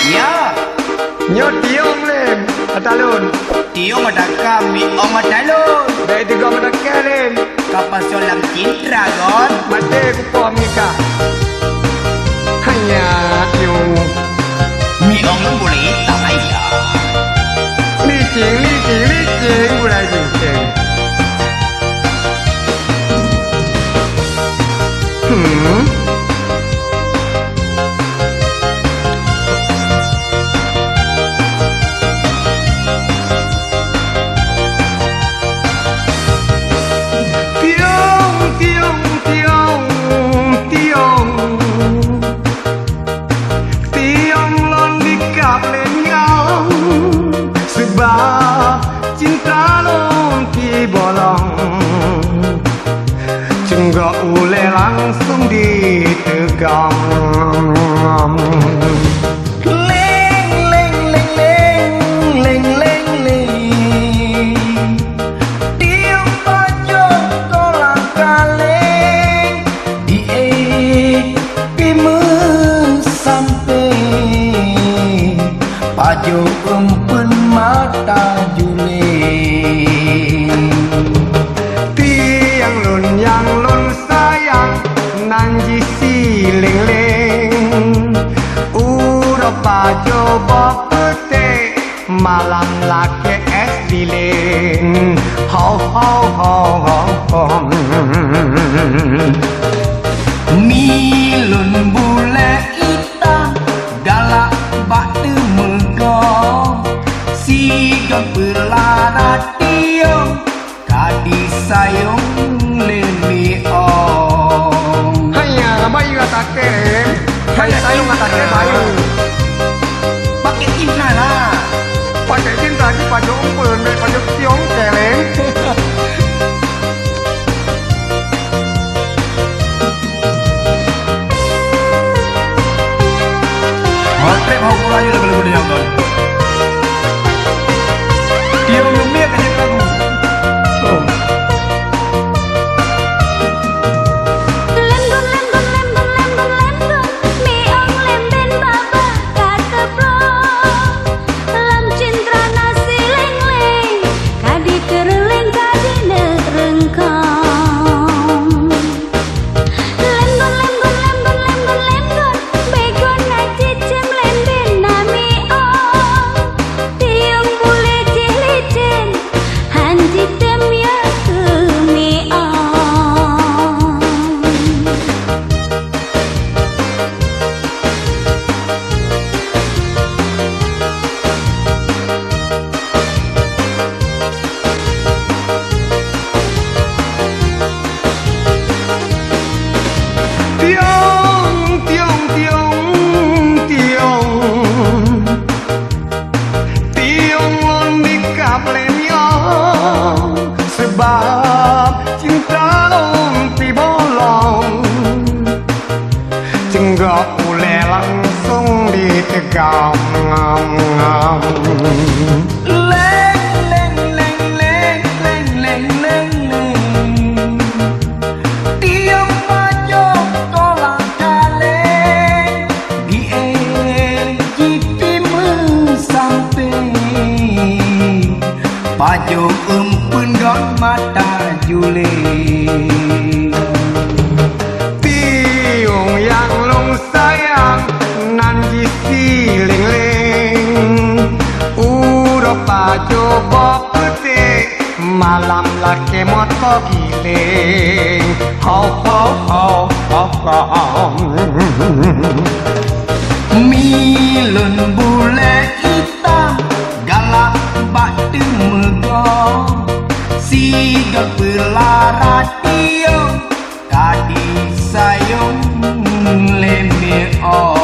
Ya. Nyo tiong lem atalun. Tiong ada kami om adalon. Dari tiga mata keren. Kapal solam cintra gon. Mate ku pom nikah. Hanya yung Mi om boleh tak ya. licing mulai licing. Cinta lonti bolong Cengga ule langsung ditegang Leng leng leng leng leng leng leng. Tiong pojok kolang kaleng pimen sampai pojok empen mata juling. Tiang lun sayang nanji sileng-leng Uro pajo bopete malam laki es dileng Ho ho ho ho ho Milun bule hitam galak bak temegong Sigon pelarat tiong kadi sayung lemi om. Hanya bayu atake Hanya sayung atake bayu Pakai cinta lah. Pakai cinta di pajo umpun pajo tiong keleng Hotrep hau pulanya lagu-lagu dia kan. Tiong lemi akan jadi lagu. Sebab cinta lumpi bolong Cenggak ule langsung ditegang Leng leng leng leng leng leng leng leng. Tiong pojok kolang kaleng pimen sampai pojok empun gon mata juling. Tiung yang lung sayang nanji sileng-leng Uro pajo bopete malam laki moto giling Ho ho ho ho ho Milun bule hitam galak bak temegong Sigal pelarat tiong kadi sayung lemi om.